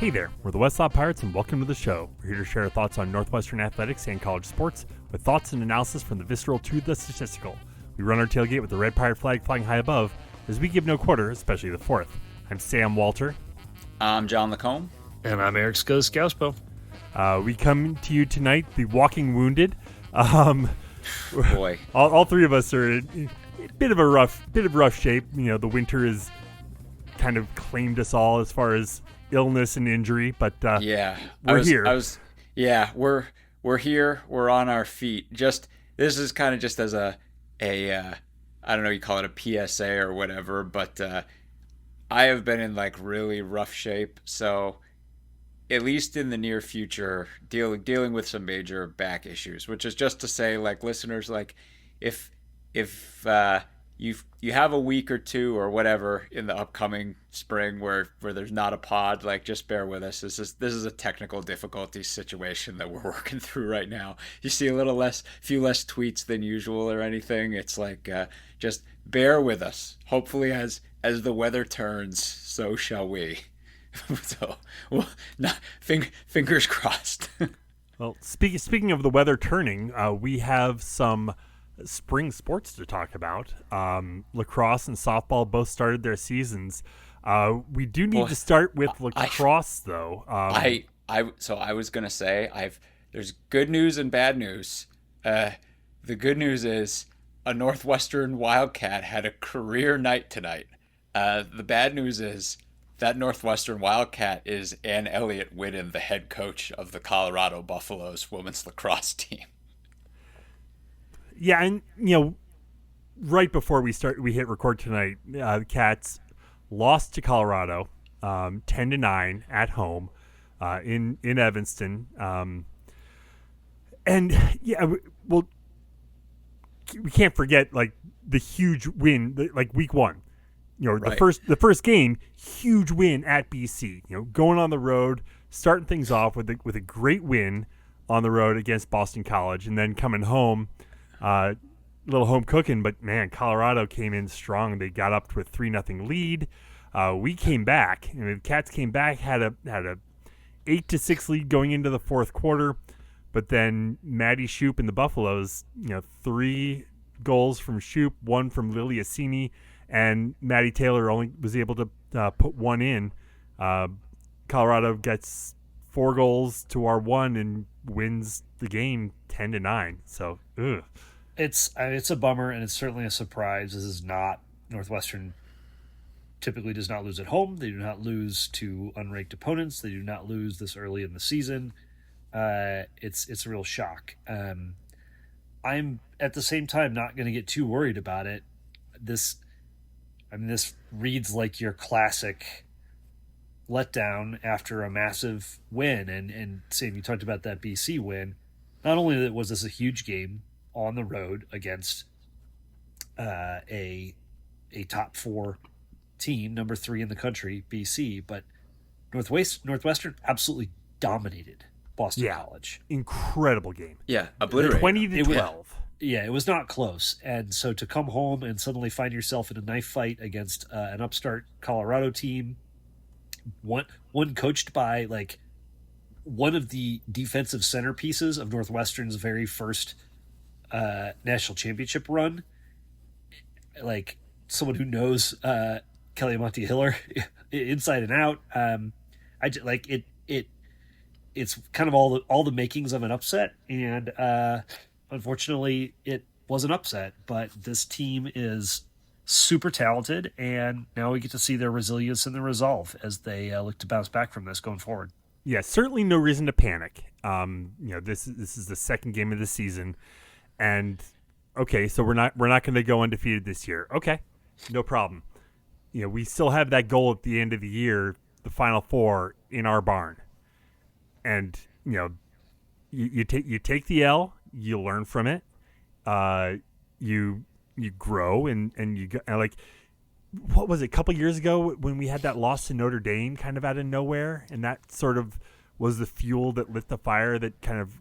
Hey there, we're the Westlaw Pirates and welcome to the show. We're here to share our thoughts on Northwestern athletics and college sports with thoughts and analysis from the visceral to the statistical. We run our tailgate with the red pirate flag flying high above as we give no quarter, especially the fourth. I'm Sam Walter. I'm John Lacombe. And I'm Eric Scouspo. We come to you tonight, the Walking Wounded. Boy. All three of us are in a bit of rough shape. You know, the winter has kind of claimed us all as far as illness and injury, but we're here. We're here. We're on our feet. This is kind of just as a I don't know, you call it a PSA or whatever, but I have been in like really rough shape. So at least in the near future, dealing with some major back issues, which is just to say, like, listeners, like if you have a week or two or whatever in the upcoming spring where there's not a pod, like, just bear with us. This is a technical difficulty situation that we're working through right now. You see few less tweets than usual or anything. It's like, just bear with us. Hopefully as the weather turns, so shall we. So, well, fingers crossed. Well, speaking of the weather turning, we have some spring sports to talk about. Lacrosse and softball both started their seasons. We do need to start with lacrosse, though. I was gonna say there's good news and bad news. The good news is a Northwestern Wildcat had a career night tonight. The bad news is that Northwestern Wildcat is Ann Elliott Whitten, the head coach of the Colorado Buffaloes women's lacrosse team. Yeah, and right before we hit record tonight, the Cats lost to Colorado, 10-9 at home, in Evanston, and we can't forget like the huge win, like week one. Right. The first game, huge win at BC. Going on the road, starting things off with a great win on the road against Boston College, and then coming home. Little home cooking, but man, Colorado came in strong. They got up to a 3-0 lead. We came back, and the Cats came back, had a 8-6 lead going into the fourth quarter, but then Maddie Shoup and the Buffaloes, 3 goals from Shoup, 1 from Lily Assini, and Maddie Taylor only was able to put 1 in. Colorado gets 4 goals to our 1 and wins the game 10-9. So, ugh. It's a bummer, and it's certainly a surprise. This is not Northwestern. Typically, does not lose at home. They do not lose to unranked opponents. They do not lose this early in the season. It's a real shock. I'm at the same time not going to get too worried about it. This reads like your classic letdown after a massive win. And Sam, you talked about that BC win. Not only was this a huge game on the road against a top 4 team, number 3 in the country, BC, but Northwestern absolutely dominated Boston College. Incredible game. Yeah, obliterated. 20-12. Yeah, it was not close. And so to come home and suddenly find yourself in a knife fight against an upstart Colorado team, one coached by like one of the defensive centerpieces of Northwestern's very first national championship run, like someone who knows Kelly Monty-Hiller inside and out. It's kind of all the makings of an upset, and unfortunately, it was an upset. But this team is super talented, and now we get to see their resilience and their resolve as they look to bounce back from this going forward. Yeah, certainly no reason to panic. This is the second game of the season, and okay, so we're not going to go undefeated this year. Okay, no problem. We still have that goal at the end of the year, the Final Four in our barn, and you take the L, you learn from it, you grow, and you go, like, what was it, a couple years ago when we had that loss to Notre Dame kind of out of nowhere, and that sort of was the fuel that lit the fire that kind of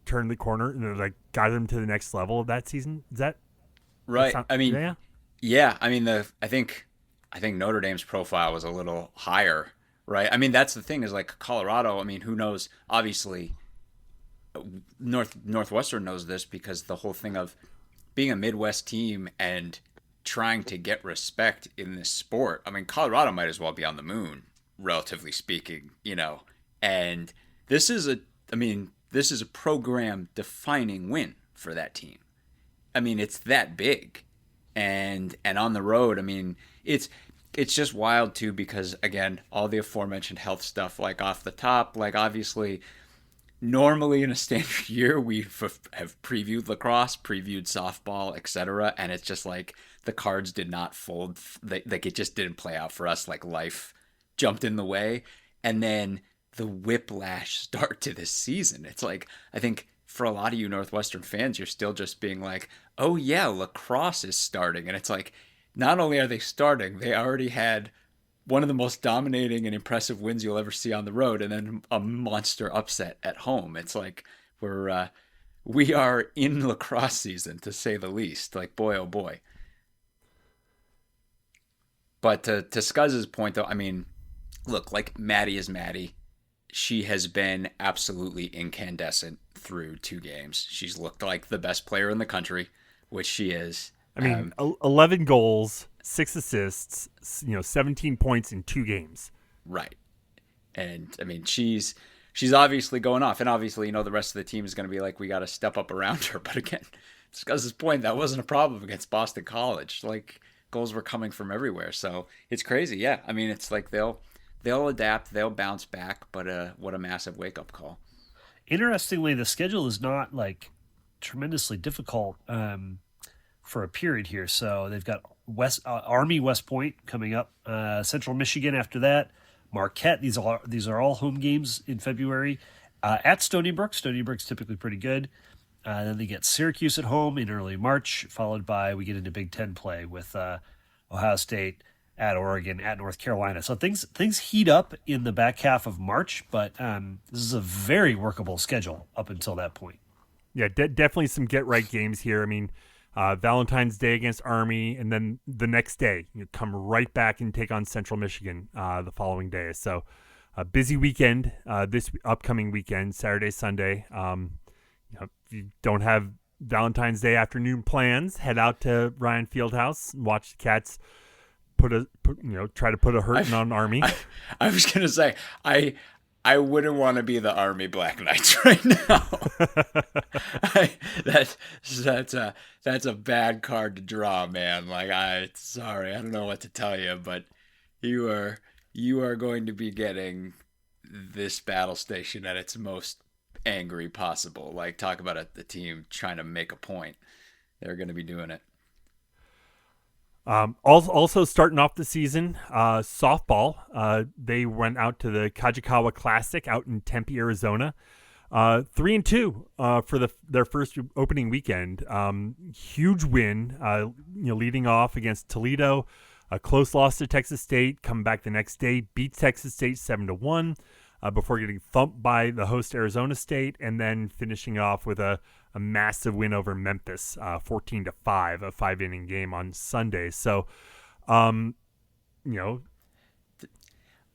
turned the corner and like got them to the next level of that season? Is that right? I mean, I think Notre Dame's profile was a little higher right? I mean, that's the thing is like Colorado. I mean, who knows? Obviously, Northwestern knows this because the whole thing of being a Midwest team and trying to get respect in this sport. I mean, Colorado might as well be on the moon, relatively speaking, you know. And this is a, I mean, this is a program defining win for that team. I mean, it's that big, and on the road. I mean, it's just wild too because again, all the aforementioned health stuff, like off the top, like obviously normally in a standard year we have previewed lacrosse, previewed softball, etc., and it's just like the cards did not fold, like it just didn't play out for us, like life jumped in the way. And then the whiplash start to this season, it's like I think for a lot of you Northwestern fans, you're still just being like, oh yeah, lacrosse is starting. And it's like not only are they starting, they already had one of the most dominating and impressive wins you'll ever see on the road, and then a monster upset at home. It's like we are in lacrosse season, to say the least. Like, boy, oh boy. But to Scuzz's point, though, I mean, look, like Maddie is Maddie. She has been absolutely incandescent through 2 games. She's looked like the best player in the country, which she is. I mean, 11 goals, 6 assists, 17 points in 2 games. Right. And I mean, she's obviously going off, and obviously, the rest of the team is going to be like, we got to step up around her. But again, to Scuzz's point, that wasn't a problem against Boston College. Like, goals were coming from everywhere. So it's crazy. Yeah. I mean, it's like they'll adapt, they'll bounce back, but what a massive wake up call. Interestingly, the schedule is not like tremendously difficult for a period here. So they've got Army West Point coming up, Central Michigan after that, Marquette. These are all home games in February. At Stony Brook. Stony Brook's typically pretty good. Then they get Syracuse at home in early March, followed by we get into Big Ten play with Ohio State, at Oregon, at North Carolina. So things heat up in the back half of March, but this is a very workable schedule up until that point. Yeah, definitely some get-right games here. I mean, Valentine's Day against Army, and then the next day, you come right back and take on Central Michigan the following day. So a busy weekend this upcoming weekend, Saturday, Sunday. If you don't have Valentine's Day afternoon plans, head out to Ryan Fieldhouse and watch the Cats try to put a hurting on Army. I was gonna say I wouldn't want to be the Army Black Knights right now. That's a bad card to draw, man. Like sorry, I don't know what to tell you, but you are going to be getting this battle station at its most angry possible. Like, talk about the team trying to make a point. They're going to be doing it. Also starting off the season, softball. They went out to the Kajikawa Classic out in Tempe, Arizona. 3-2 for their first opening weekend. Huge win. Leading off against Toledo. A close loss to Texas State. Come back the next day, beats Texas State 7-1. Before getting thumped by the host Arizona State, and then finishing off with a massive win over Memphis, 14-5, a 5-inning game on Sunday. So,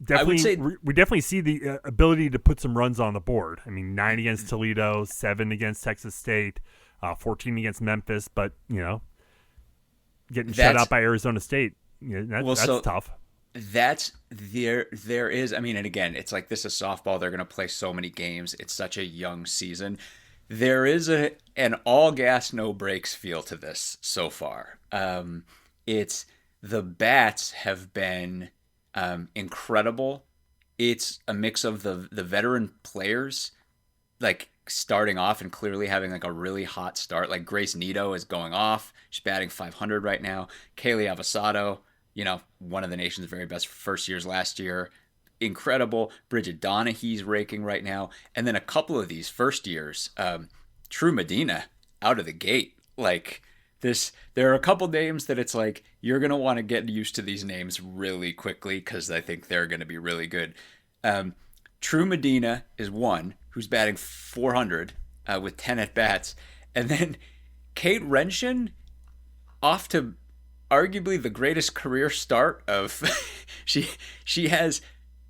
definitely we definitely see the ability to put some runs on the board. I mean, 9 against Toledo, 7 against Texas State, 14 against Memphis, but getting shut out by Arizona State, that's tough. That's there is, I mean, and again, it's like, this is softball. They're going to play so many games. It's such a young season. There is an all gas, no brakes feel to this so far. It's the bats have been incredible. It's a mix of the veteran players, like starting off and clearly having like a really hot start. Like Grace Nito is going off. She's batting .500 right now. Kaylee Avasado, one of the nation's very best first years last year. Incredible. Bridget Donaghy's raking right now. And then a couple of these first years, True Medina out of the gate. Like this, there are a couple names that it's like, you're going to want to get used to these names really quickly because I think they're going to be really good. True Medina is one who's batting .400 with 10 at-bats. And then Kate Renshin off to arguably the greatest career start of she has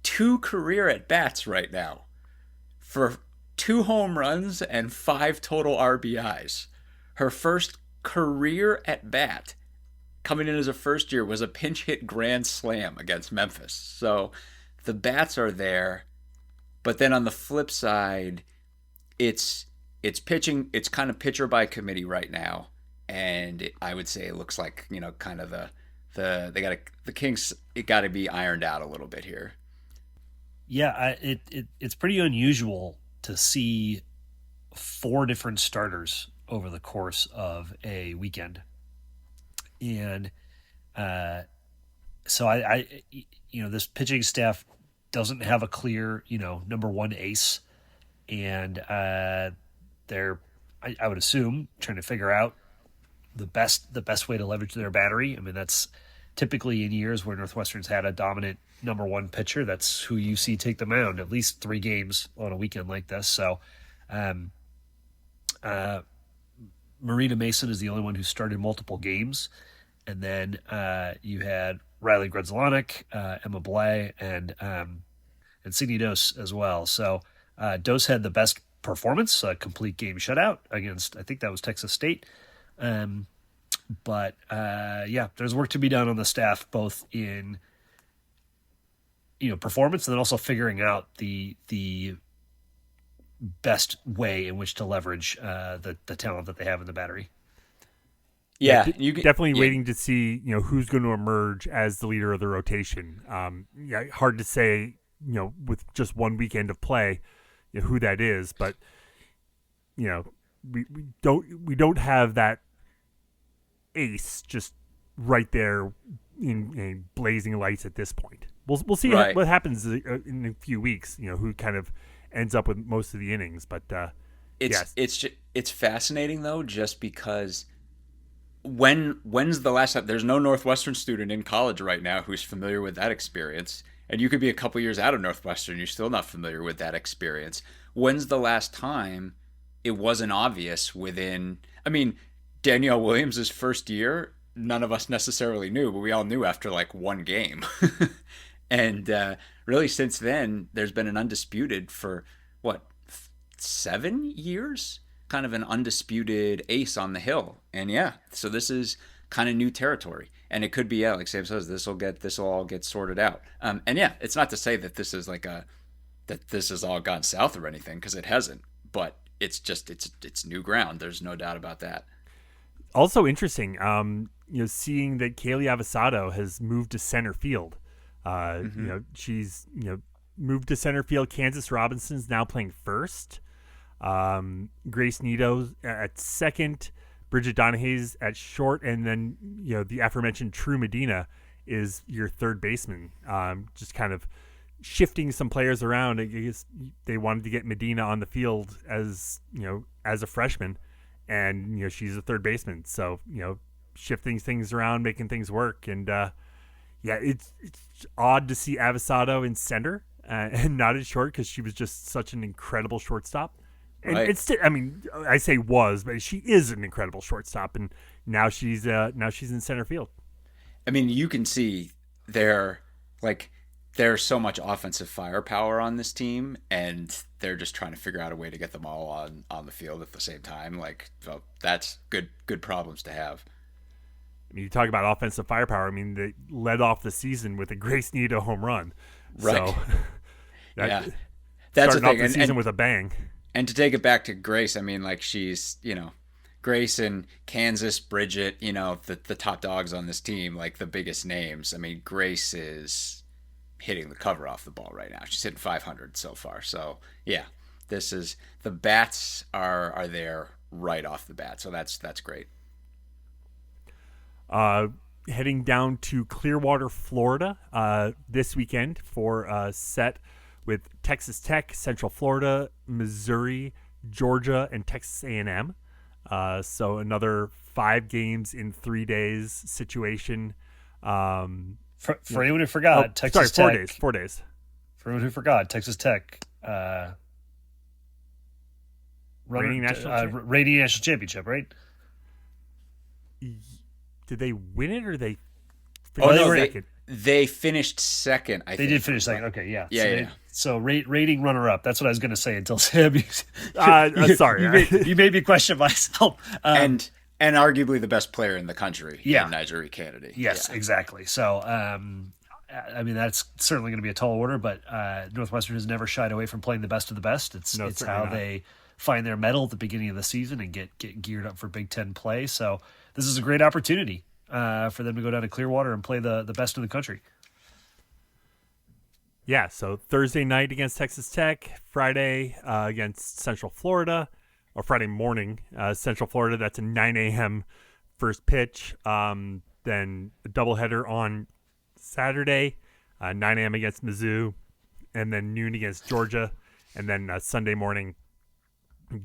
2 career at bats right now for 2 home runs and 5 total RBIs. Her first career at bat coming in as a first year was a pinch hit grand slam against Memphis. So the bats are there, but then on the flip side, it's pitching. It's kind of pitcher by committee right now, and I would say it looks like kind of the Kings. It got to be ironed out a little bit here. Yeah, it's pretty unusual to see 4 different starters over the course of a weekend, and so this pitching staff doesn't have a clear number one ace, and they're I would assume trying to figure out the best way to leverage their battery. I mean, that's typically in years where Northwestern's had a dominant number one pitcher, that's who you see take the mound at least 3 games on a weekend like this. So Marina Mason is the only one who started multiple games. And then you had Riley Gredzelanek, Emma Blay, and Sidney Dose as well. So Dose had the best performance, a complete game shutout against, I think that was Texas State. But there's work to be done on the staff, both in performance and then also figuring out the best way in which to leverage the talent that they have in the battery. Yeah, definitely waiting to see who's going to emerge as the leader of the rotation. Hard to say with just one weekend of play who that is, but we don't have that ace just right there in blazing lights at this point. We'll see what happens in a few weeks. Who kind of ends up with most of the innings, but it's fascinating though, just because when's the last time? There's no Northwestern student in college right now who's familiar with that experience, and you could be a couple years out of Northwestern, you're still not familiar with that experience. When's the last time it wasn't obvious within? I mean, Danielle Williams' first year, none of us necessarily knew, but we all knew after like one game. And really since then, there's been an undisputed for, 7 years? Kind of an undisputed ace on the hill. And so this is kind of new territory. And it could be, like Sam says, this will all get sorted out. And it's not to say that this is that this has all gone south or anything, because it hasn't. But it's just, it's new ground. There's no doubt about that. Also interesting, seeing that Kaylee Avasado has moved to center field. She's moved to center field. Kansas Robinson's now playing first. Grace Nito at second. Bridget Donahay's at short, and then the aforementioned True Medina is your third baseman. Just kind of shifting some players around. I guess they wanted to get Medina on the field as a freshman, and she's a third baseman. So shifting things around, making things work, and it's odd to see Avasado in center and not at short, because she was just such an incredible shortstop. And it's I say was, but she is an incredible shortstop, and now she's in center field. I mean, you can see there's so much offensive firepower on this team, and they're just trying to figure out a way to get them all on the field at the same time. So that's good problems to have. I mean, you talk about offensive firepower. I mean, they led off the season with a Grace Nito home run. Right. So that's starting the off thing. the season with a bang. And to take it back to Grace, I mean, she's, Grace and Kansas, Bridget, the top dogs on this team, the biggest names. I mean, Grace is hitting the cover off the ball right now. She's hitting 500 so far. So, this is, the bats are there right off the bat. So that's great. Heading down to Clearwater, Florida, this weekend for a set with Texas Tech, Central Florida, Missouri, Georgia, and Texas A&M. So another 5 games in 3 days situation. For anyone who forgot, Texas Tech. 4 days. For anyone who forgot, Texas Tech reigning national championship, right? Did they win it, or they Oh finished no, second. they finished second. I They think. did finish second. Okay, yeah. Yeah. So rating runner up. That's what I was going to say until Sam. Sorry. You made me question myself. And arguably the best player in the country. Yeah. in Nigeria Kennedy. Yes, Yeah. exactly. So, I mean, that's certainly going to be a tall order, but Northwestern has never shied away from playing the best of the best. It's certainly how not. they find their mettle at the beginning of the season and get geared up for Big Ten play. So this is a great opportunity for them to go down to Clearwater and play the best in the country. Yeah, so Thursday night against Texas Tech, Friday against Central Florida, or Friday morning, Central Florida. That's a 9 a.m. first pitch. Then a doubleheader on Saturday, 9 a.m. against Mizzou, and then noon against Georgia, and then Sunday morning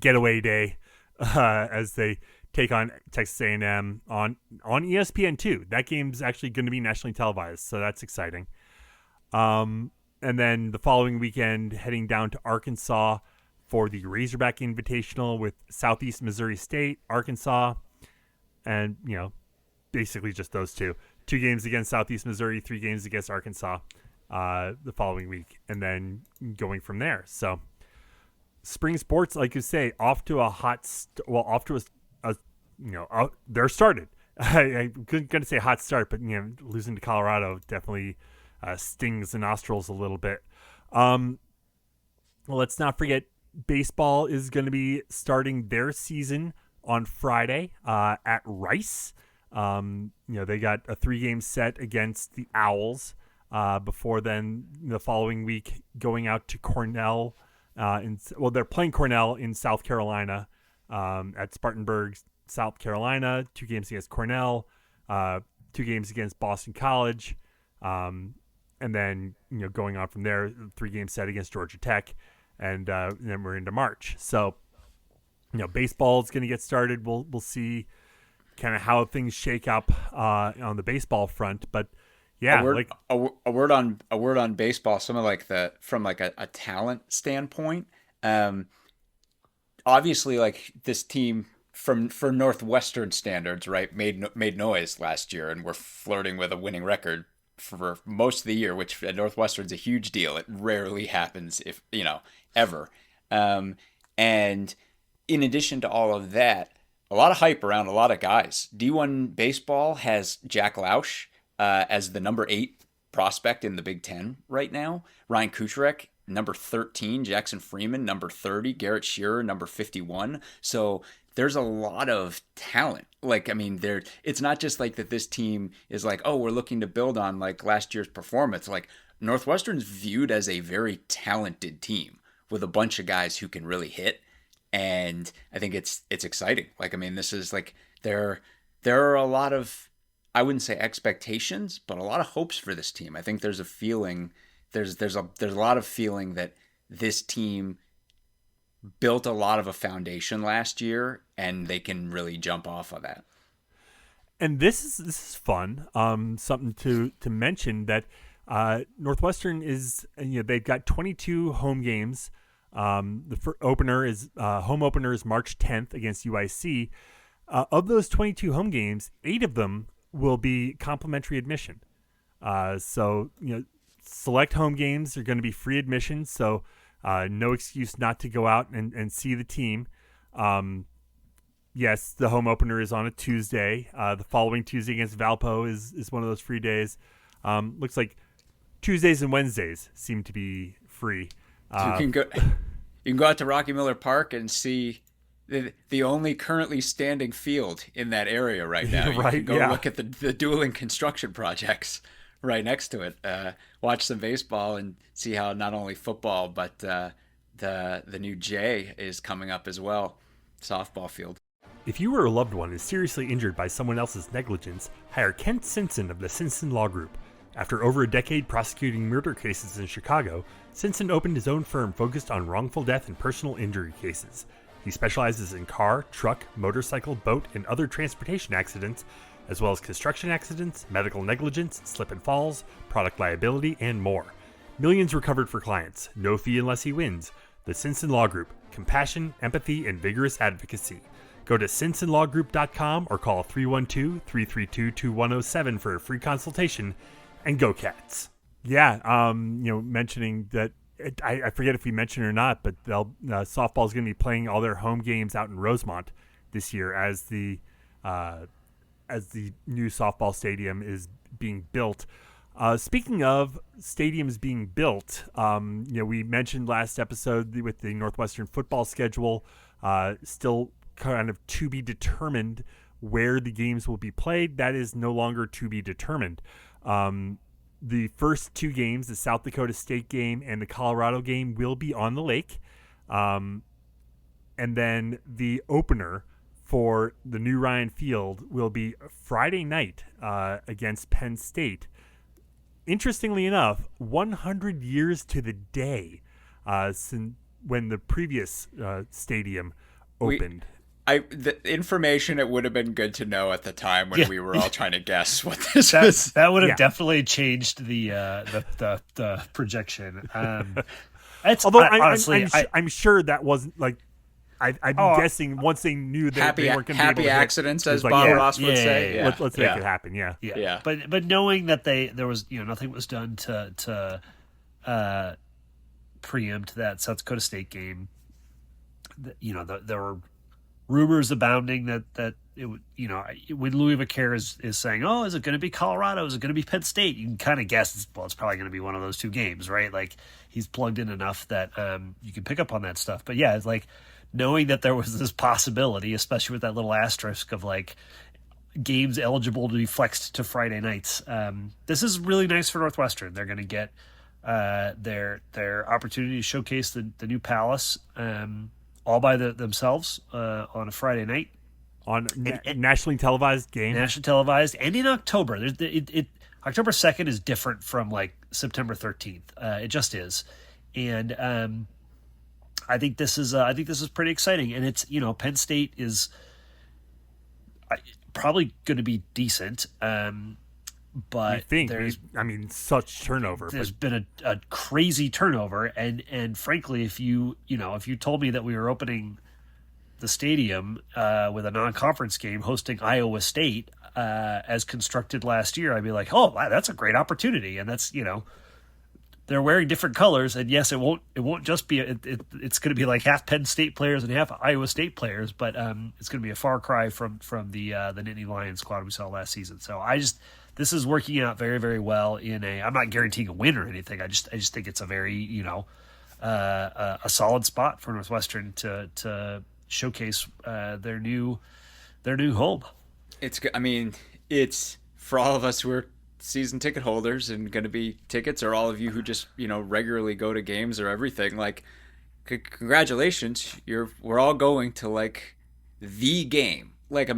getaway day as they take on Texas A&M on ESPN2. That game's actually going to be nationally televised, so that's exciting. And then the following weekend, heading down to Arkansas for the Razorback Invitational with Southeast Missouri State, Arkansas, and, basically just those two. 2 games against Southeast Missouri, 3 games against Arkansas the following week, and then going from there. So spring sports, like you say, off to a they're started. I'm going to say hot start, but, losing to Colorado definitely stings the nostrils a little bit. Well, let's not forget baseball is going to be starting their season on Friday at Rice. They got a 3-game set against the Owls before then the following week going out to Cornell. They're playing Cornell in South Carolina at Spartanburg, South Carolina. 2 games against Cornell, 2 games against Boston College. And then, going on from there, 3-game set against Georgia Tech, and then we're into March. So, baseball is going to get started. We'll see kind of how things shake up on the baseball front. But yeah, a word on baseball. Some of from a talent standpoint. Obviously, this team for Northwestern standards, right, made noise last year, and we're flirting with a winning record for most of the year, which at Northwestern's a huge deal. It rarely happens, if ever. And in addition to all of that, a lot of hype around a lot of guys. D1 baseball has Jack Lausch as the number 8 prospect in the Big Ten right now. Ryan Kucherek, number 13. Jackson Freeman, number 30. Garrett Shearer, number 51. So there's a lot of talent. It's not just that this team is we're looking to build on last year's performance. Northwestern's viewed as a very talented team with a bunch of guys who can really hit. And I think it's exciting. This is there are a lot of, I wouldn't say expectations, but a lot of hopes for this team. I think there's a feeling, there's a lot of feeling that this team built a lot of a foundation last year, and they can really jump off of that. And this is fun. Something to mention that Northwestern is, they've got 22 home games. The home opener is March 10th against UIC. Of those 22 home games, 8 of them will be complimentary admission. So select home games are going to be free admission. So no excuse not to go out and see the team. Yes, the home opener is on a Tuesday. The following Tuesday against Valpo is one of those free days. Looks like Tuesdays and Wednesdays seem to be free. You can go out to Rocky Miller Park and see the only currently standing field in that area right now. You can go look at the dueling construction projects right next to it. Watch some baseball and see how not only football but the new J is coming up as well. Softball field. If you or a loved one is seriously injured by someone else's negligence, hire Kent Simpson of the Simpson Law Group. After over a decade prosecuting murder cases in Chicago, Simpson opened his own firm focused on wrongful death and personal injury cases. He specializes in car, truck, motorcycle, boat, and other transportation accidents, as well as construction accidents, medical negligence, slip and falls, product liability, and more. Millions recovered for clients. No fee unless he wins. The Simpson Law Group. Compassion, empathy, and vigorous advocacy. Go to simpsonlawgroup.com or call 312-332-2107 for a free consultation, and go Cats. Yeah, mentioning that, I forget if we mentioned it or not, but softball is going to be playing all their home games out in Rosemont this year as the new softball stadium is being built. Speaking of stadiums being built, we mentioned last episode with the Northwestern football schedule, still kind of to be determined where the games will be played. That is no longer to be determined. The first two games, the South Dakota State game and the Colorado game, will be on the lake. And then the opener for the new Ryan Field will be Friday night against Penn State. Interestingly enough, 100 years to the day since when the previous stadium opened. The information, it would have been good to know at the time when we were all trying to guess what this was. That would have definitely changed the projection. Although honestly, I'm sure that wasn't like. I'm guessing once they knew that they weren't going to be able to accidents, as Bob Ross would say. Yeah. Let's make it happen. Yeah. But knowing that there was nothing was done to preempt that South Dakota State game, there were rumors abounding that it would, when Louis Vaquer is saying, oh, is it going to be Colorado? Is it going to be Penn State? You can kind of guess, it's probably going to be one of those two games, right? Like, he's plugged in enough that you can pick up on that stuff. But yeah, it's like knowing that there was this possibility, especially with that little asterisk of like games eligible to be flexed to Friday nights. This is really nice for Northwestern. They're going to get their opportunity to showcase the new Palace all by themselves on a Friday night. On nationally televised game. Nationally televised, and in October. October 2nd is different from like September 13th. It just is. And I think this is pretty exciting. And it's, Penn State is probably going to be decent. But such turnover. There's been a crazy turnover, and frankly, if you told me that we were opening the stadium with a non-conference game hosting Iowa State as constructed last year, I'd be like, oh, wow, that's a great opportunity. And that's, they're wearing different colors, and yes, it won't just be it's going to be like half Penn State players and half Iowa State players, but it's going to be a far cry from the Nittany Lions squad we saw last season. So this is working out very, very well. I'm not guaranteeing a win or anything. I just think it's a very a solid spot for Northwestern to showcase their new home. It's for all of us who are season ticket holders and going to be tickets, or all of you who just regularly go to games or everything. Like, congratulations, we're all going to like the game. Like,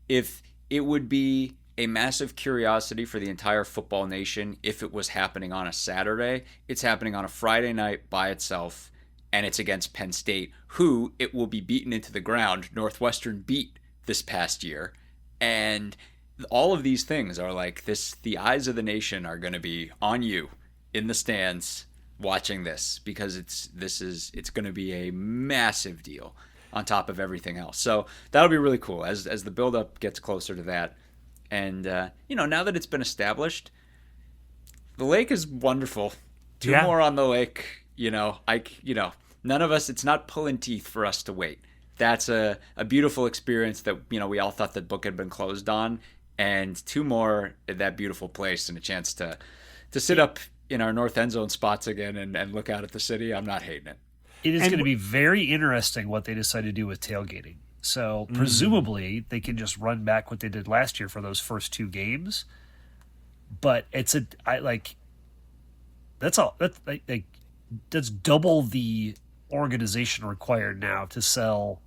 if it would be a massive curiosity for the entire football nation if it was happening on a Saturday. It's happening on a Friday night by itself, and it's against Penn State, who it will be beaten into the ground. Northwestern beat this past year, and all of these things are like this. The eyes of the nation are going to be on you in the stands watching this, because it's going to be a massive deal on top of everything else. So that'll be really cool as the build-up gets closer to that. And, now that it's been established, the lake is wonderful. Two more on the lake, none of us, it's not pulling teeth for us to wait. That's a beautiful experience that, we all thought the book had been closed on. And two more at that beautiful place, and a chance to sit up in our north end zone spots again and look out at the city. I'm not hating it. It is going to be very interesting what they decide to do with tailgating. So presumably they can just run back what they did last year for those first two games. But that's double the organization required now to sell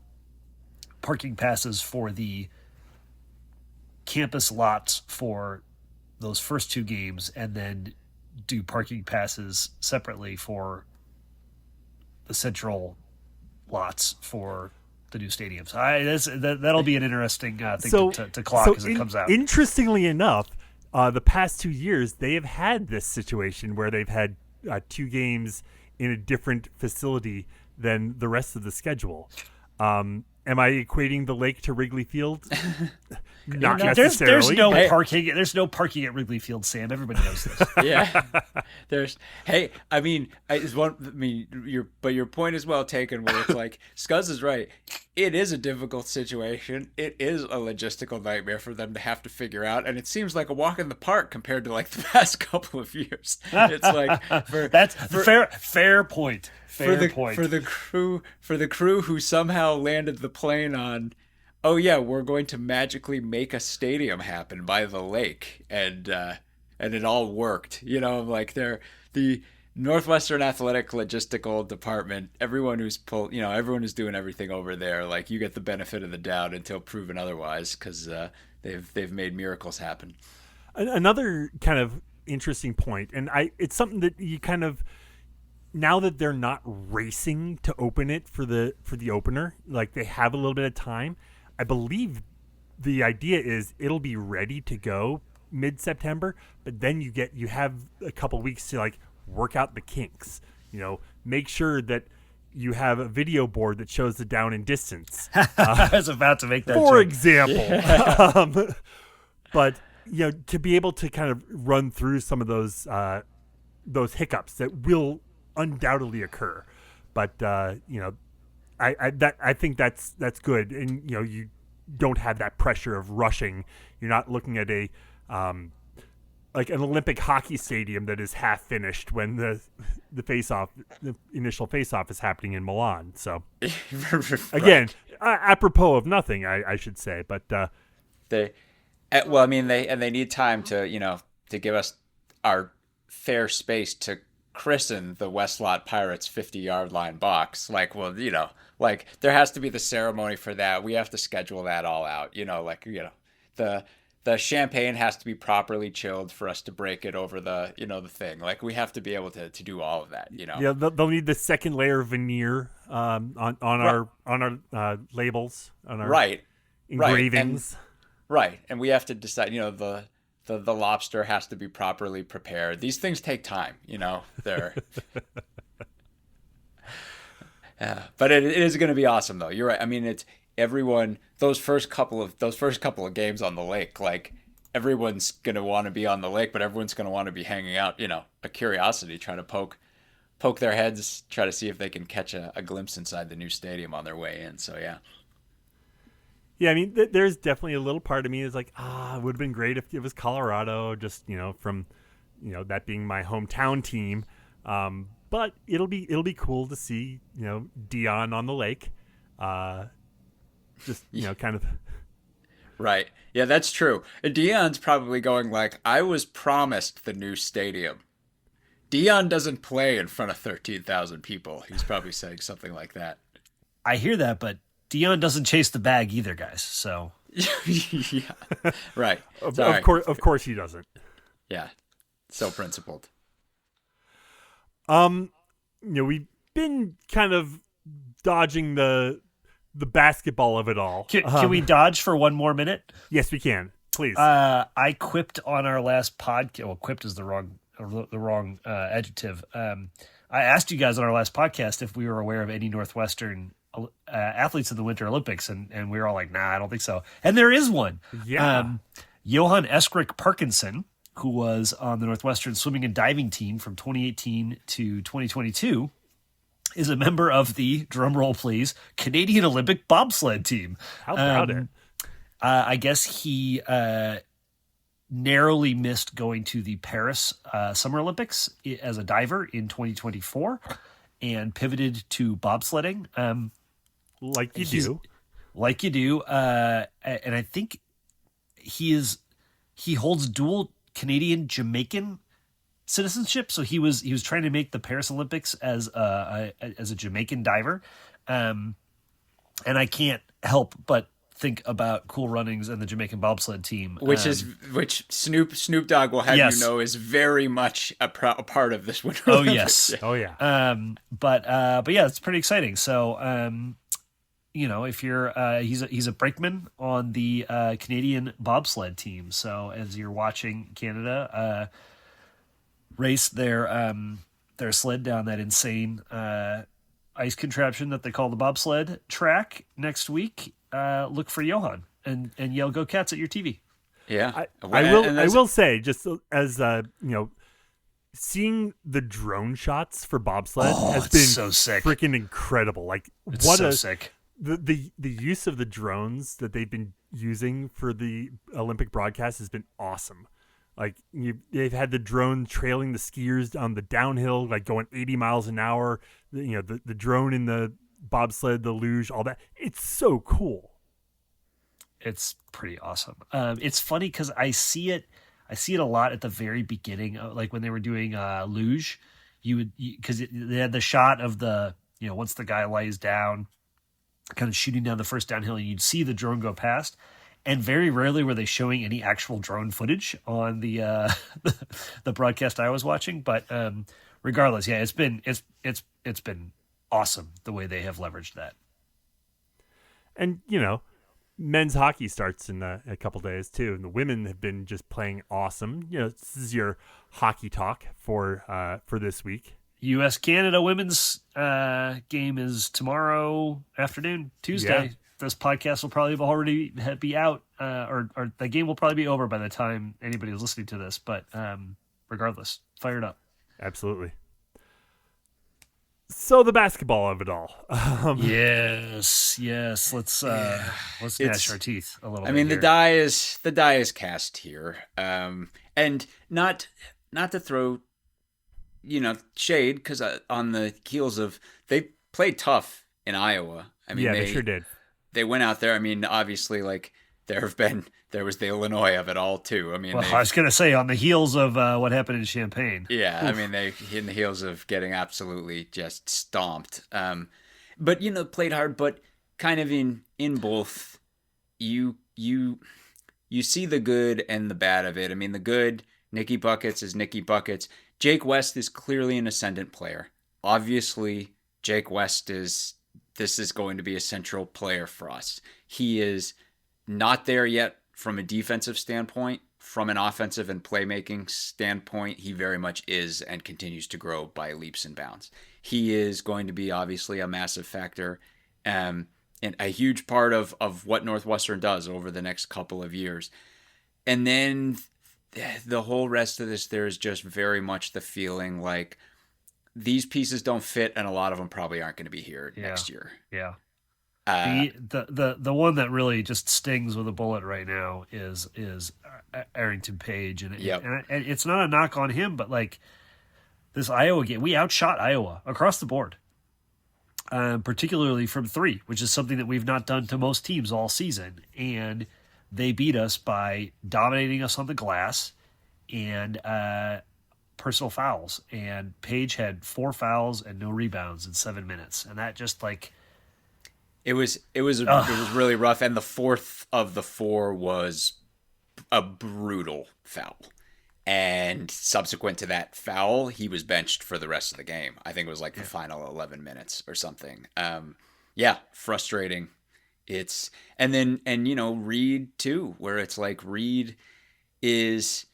parking passes for the campus lots for those first two games, and then do parking passes separately for the central lots for the new stadiums. That'll be an interesting thing to clock as it comes out. Interestingly enough, the past 2 years, they have had this situation where they've had two games in a different facility than the rest of the schedule. Am I equating the lake to Wrigley Field? Not There's necessarily. no Hey. parking. There's no parking at Wrigley Field, Sam. Everybody knows this. Yeah, your point is well taken. Where it's like Scuzz is right. It is a difficult situation. It is a logistical nightmare for them to have to figure out, and it seems like a walk in the park compared to like the past couple of years. It's like fair point. for the crew who somehow landed the plane on, oh yeah, we're going to magically make a stadium happen by the lake, and it all worked. Like the Northwestern Athletic Logistical Department, everyone who's doing everything over there, like you get the benefit of the doubt until proven otherwise, because they've made miracles happen. Another kind of interesting point, and it's something that you kind of, now that they're not racing to open it for the opener, like they have a little bit of time. I believe the idea is it'll be ready to go mid-September, but then you have a couple weeks to like work out the kinks. Make sure that you have a video board that shows the down and distance. I was about to make that For joke. example. But to be able to kind of run through some of those hiccups that will undoubtedly occur, but I think that's good, and you don't have that pressure of rushing. You're not looking at a like an Olympic hockey stadium that is half finished when the initial face-off is happening in Milan. So again, apropos of nothing, I should say, but they need time to give us our fair space to christen the Westlot Pirates 50-yard line box. Like, well, there has to be the ceremony for that. We have to schedule that all out. The champagne has to be properly chilled for us to break it over the the thing. Like, we have to be able to do all of that. Yeah, they'll need the second layer of veneer on our labels, on our engravings. Right, and we have to decide. The lobster has to be properly prepared. These things take time. They're. But it is going to be awesome, though. You're right. I mean, it's everyone. Those first couple of games on the lake, like everyone's going to want to be on the lake, but everyone's going to want to be hanging out. A curiosity, trying to poke their heads, try to see if they can catch a glimpse inside the new stadium on their way in. So yeah. Yeah, I mean, there's definitely a little part of me that's like, it would have been great if it was Colorado, just from, that being my hometown team. But it'll be cool to see, Dion on the lake, just kind of. Right. Yeah, that's true. And Dion's probably going like, I was promised the new stadium. Dion doesn't play in front of 13,000 people. He's probably saying something like that. I hear that, but Dion doesn't chase the bag either, guys. So yeah, right. Of course he doesn't. Yeah, so principled. We've been kind of dodging the basketball of it all. Can we dodge for one more minute? Yes, we can. Please. I quipped on our last podcast. Well, quipped is the wrong adjective. I asked you guys on our last podcast if we were aware of any Northwestern athletes in the Winter Olympics, and we were all like, nah, I don't think so. And there is one. Yeah. Johan Eskrik Parkinson, who was on the Northwestern swimming and diving team from 2018 to 2022, is a member of the, drum roll please, Canadian Olympic bobsled team. How about it? I guess he narrowly missed going to the Paris Summer Olympics as a diver in 2024 and pivoted to bobsledding. Like you do. And I think he holds dual Canadian Jamaican citizenship. So he was trying to make the Paris Olympics as a Jamaican diver. And I can't help but think about Cool Runnings and the Jamaican bobsled team, which Snoop Dogg will have yes. you know is very much a part of this Winter Oh Olympics. yes, oh yeah. But yeah, it's pretty exciting. So if you're he's a brakeman on the Canadian bobsled team. So as you're watching Canada race their sled down that insane ice contraption that they call the bobsled track next week, look for Johan and yell "Go Cats" at your TV. Yeah, I will say, just as seeing the drone shots for bobsled has been so sick, freaking incredible. Like, it's so sick. The use of the drones that they've been using for the Olympic broadcast has been awesome. Like, they've had the drone trailing the skiers on the downhill, like going 80 miles an hour. The drone in the bobsled, the luge, all that. It's so cool. It's pretty awesome. It's funny because I see it a lot at the very beginning, like when they were doing luge. Because they had the shot of the once the guy lies down, kind of shooting down the first downhill, and you'd see the drone go past. And very rarely were they showing any actual drone footage on the the broadcast I was watching. But regardless, yeah, it's been awesome the way they have leveraged that. And men's hockey starts in a couple days too, and the women have been just playing awesome. This is your hockey talk for this week. U.S. Canada women's game is tomorrow afternoon, Tuesday. Yeah. This podcast will probably already be out, or the game will probably be over by the time anybody is listening to this. But regardless, fired up. Absolutely. So the basketball of it all. Yes. Let's gnash our teeth a little bit. I mean, here. the die is cast here, and not to throw shade, because on the heels of they played tough in Iowa. I mean, they sure did. They went out there. I mean, obviously, like there was the Illinois of it all too. I mean, I was going to say on the heels of what happened in Champaign. Yeah, I mean, they in the heels of getting absolutely just stomped. But played hard, but kind of in both. You see the good and the bad of it. I mean, the good, Nicky Buckets is Nicky Buckets. Jake West is clearly an ascendant player. Obviously, Jake West this is going to be a central player for us. He is not there yet from a defensive standpoint. From an offensive and playmaking standpoint, he very much is and continues to grow by leaps and bounds. He is going to be obviously a massive factor and a huge part of what Northwestern does over the next couple of years. And then the whole rest of this, there is just very much the feeling like these pieces don't fit, and a lot of them probably aren't going to be here next year. Yeah. The one that really just stings with a bullet right now is Arrington Page, and it's not a knock on him, but like this Iowa game, we outshot Iowa across the board, particularly from three, which is something that we've not done to most teams all season, and they beat us by dominating us on the glass and personal fouls, and Page had 4 fouls and no rebounds in 7 minutes, and that just like it was really rough. And the fourth of the 4 was a brutal foul, and subsequent to that foul, he was benched for the rest of the game. I think it was like the final 11 minutes or something. Frustrating. And Reed too, where it's like Reed is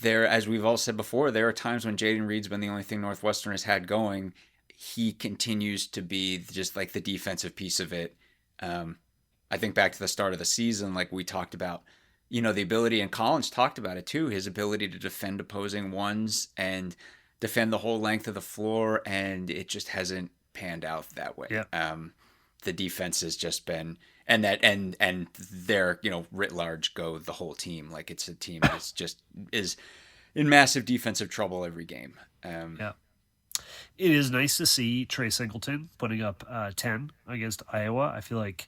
there, as we've all said before, there are times when Jaden Reed's been the only thing Northwestern has had going. He continues to be just like the defensive piece of it. I think back to the start of the season, like we talked about, the ability, and Collins talked about it too, his ability to defend opposing ones and defend the whole length of the floor, and it just hasn't panned out that way. Yeah. The defense has just been, and they're, writ large go the whole team. Like it's a team that's just is in massive defensive trouble every game. It is nice to see Trey Singleton putting up 10 against Iowa. I feel like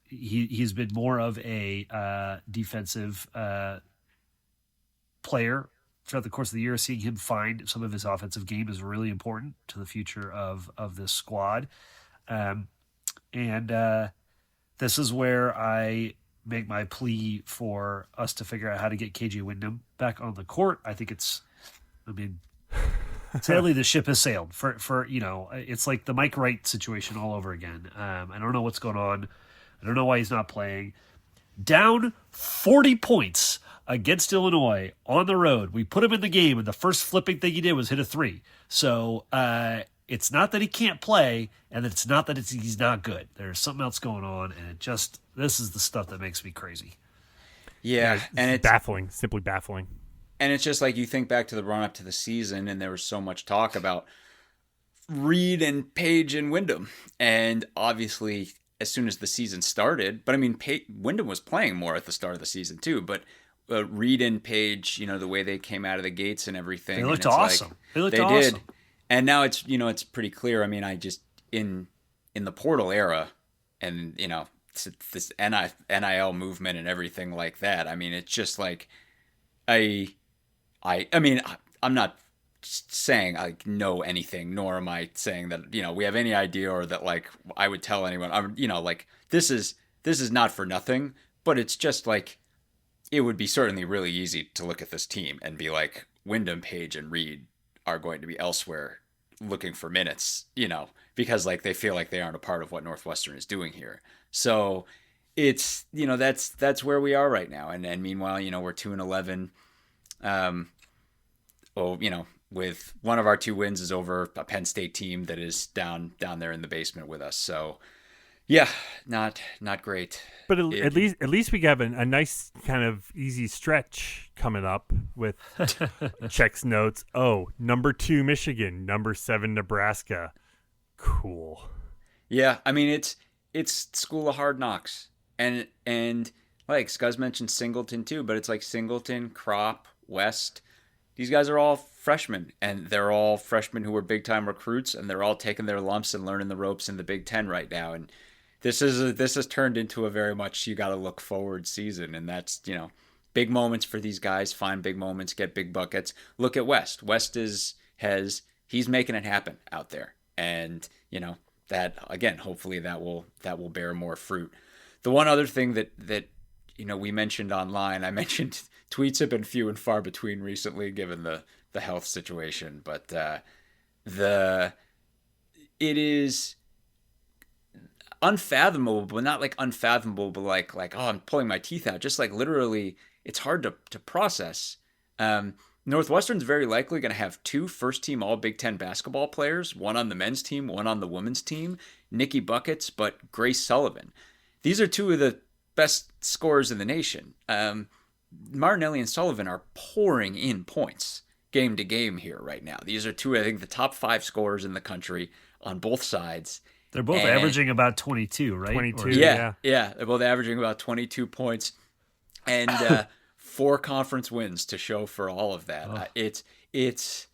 he's been more of a defensive player throughout the course of the year. Seeing him find some of his offensive game is really important to the future of this squad. This is where I make my plea for us to figure out how to get KJ Wyndham back on the court. I think sadly the ship has sailed for it's like the Mike Wright situation all over again. I don't know what's going on. I don't know why he's not playing. Down 40 points against Illinois on the road. We put him in the game, and the first flipping thing he did was hit a 3. So it's not that he can't play, and it's not that he's not good. There's something else going on, and this is the stuff that makes me crazy. Yeah, and it's baffling, simply baffling. And it's just like you think back to the run up to the season, and there was so much talk about Reed and Page and Wyndham. And obviously, as soon as the season started, but I mean, Wyndham was playing more at the start of the season too. But Reed and Page, the way they came out of the gates and everything, they looked awesome. Like, they looked awesome. Did. And now it's pretty clear. I mean, I just in the portal era, and this NIL movement and everything like that. I mean, it's just like I mean, I'm not saying I know anything, nor am I saying that we have any idea or that like I would tell anyone. Like this is not for nothing, but it's just like it would be certainly really easy to look at this team and be like Wyndham, Page, and Reed are going to be elsewhere looking for minutes, because like they feel like they aren't a part of what Northwestern is doing here. So it's that's where we are right now, and meanwhile we're 2-11. With one of our 2 wins is over a Penn State team that is down there in the basement with us. So, yeah, not great. But at least we have a nice kind of easy stretch coming up with checks notes. Oh, number 2 Michigan, number 7 Nebraska. Cool. Yeah, I mean it's school of hard knocks, and like Scuzz mentioned Singleton too, but it's like Singleton, Crop, West. These guys are all freshmen, and they're all freshmen who were big-time recruits, and they're all taking their lumps and learning the ropes in the Big Ten right now. And this has turned into a very much you got to look forward season, and that's big moments for these guys. Find big moments, get big buckets. Look at West. West he's making it happen out there, and that again, hopefully that will bear more fruit. The one other thing that we mentioned online, I mentioned. Tweets have been few and far between recently, given the health situation. But it is unfathomable, but not like unfathomable, but like oh, I'm pulling my teeth out. Just like literally, it's hard to process. Northwestern's very likely going to have 2 first-team All Big Ten basketball players, one on the men's team, one on the women's team. Nikki Buckets, but Grace Sullivan. These are 2 of the best scorers in the nation. Martinelli and Sullivan are pouring in points game to game here right now. These are 2, I think, the top 5 scorers in the country on both sides. They're both averaging about 22, right? 22, yeah. They're both averaging about 22 points and 4 conference wins to show for all of that. Oh. It's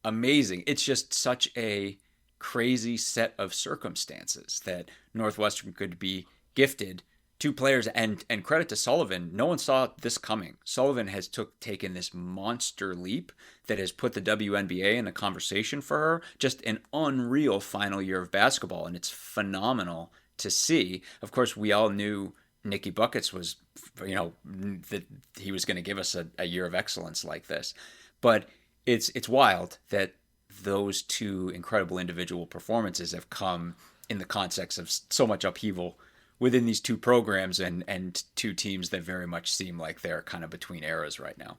amazing. It's just such a crazy set of circumstances that Northwestern could be gifted 2 players, and credit to Sullivan. No one saw this coming. Sullivan has taken this monster leap that has put the WNBA in the conversation for her. Just an unreal final year of basketball, and it's phenomenal to see. Of course, we all knew Nikki Buckets was, that he was going to give us a year of excellence like this. But it's wild that those 2 incredible individual performances have come in the context of so much upheaval within these 2 programs and 2 teams that very much seem like they're kind of between eras right now.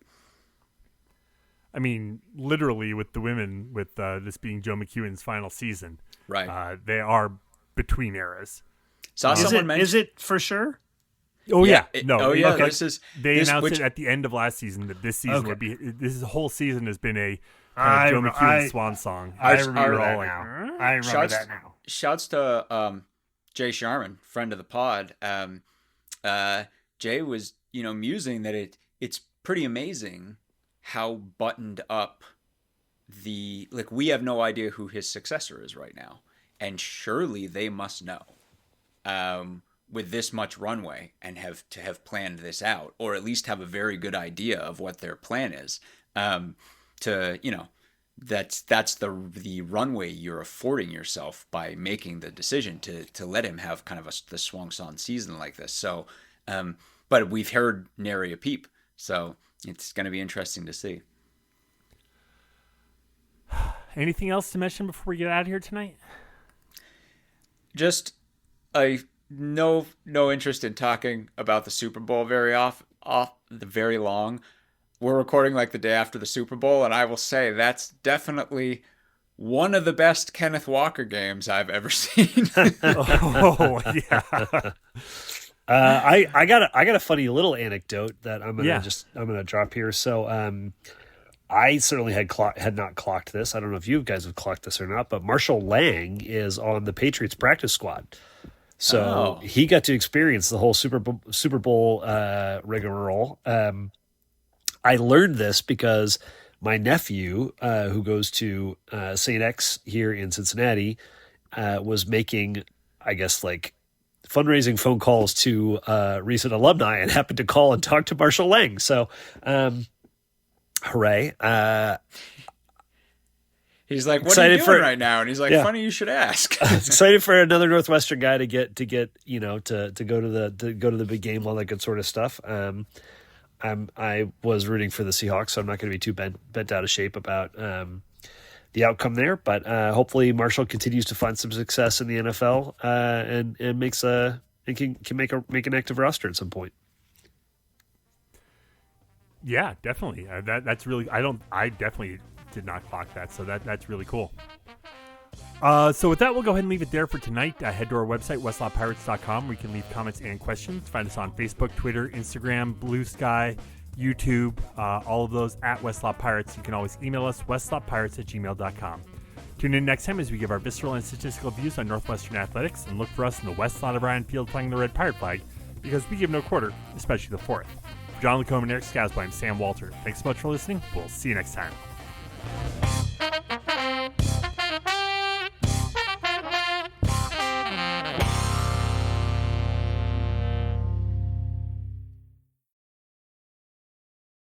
I mean, literally with the women, with this being Joe McEwen's final season, right? They are between eras. Is it for sure? Oh yeah, They announced it at the end of last season that this season would be. This whole season has been a kind of Joe McEwen swan song. I remember that now. I remember that now. Shouts to Jay Sharman, friend of the pod. Jay was, musing that it's pretty amazing how buttoned up we have no idea who his successor is right now. And surely they must know with this much runway and have planned this out, or at least have a very good idea of what their plan is. That's the runway you're affording yourself by making the decision to let him have kind of the swung-song season like this. So, but we've heard nary a peep, so it's going to be interesting to see. Anything else to mention before we get out of here tonight? Just no interest in talking about the Super Bowl very very long. We're recording like the day after the Super Bowl, and I will say that's definitely one of the best Kenneth Walker games I've ever seen. Oh yeah. I got a funny little anecdote that I'm Yeah. gonna drop here. So I certainly had not clocked this. I don't know if you guys have clocked this or not, but Marshall Lang is on the Patriots practice squad. So he got to experience the whole Super Bowl rigmarole. I learned this because my nephew, who goes to St. X here in Cincinnati, was making, I guess, like fundraising phone calls to recent alumni and happened to call and talk to Marshall Lang. So, hooray. He's like, what are you doing right now? And he's like, Yeah. funny you should ask. Excited for another Northwestern guy to get to go to the big game, all that good sort of stuff. I was rooting for the Seahawks, so I'm not going to be too bent out of shape about the outcome there. But hopefully Marshall continues to find some success in the NFL and can make an active roster at some point. Yeah, definitely. That's really. I definitely did not clock that, so that's really cool. So with that, we'll go ahead and leave it there for tonight. Head to our website, westlawnpirates.com, where you can leave comments and questions. Find us on Facebook, Twitter, Instagram, Blue Sky, YouTube, all of those at Westlaw Pirates. You can always email us, westlawpirates@gmail.com. Tune in next time as we give our visceral and statistical views on Northwestern athletics, and look for us in the west lawn of Ryan Field flying the red pirate flag, because we give no quarter, especially the fourth. For John Lacombe and Eric Skasby, I'm Sam Walter. Thanks so much for listening. We'll see you next time.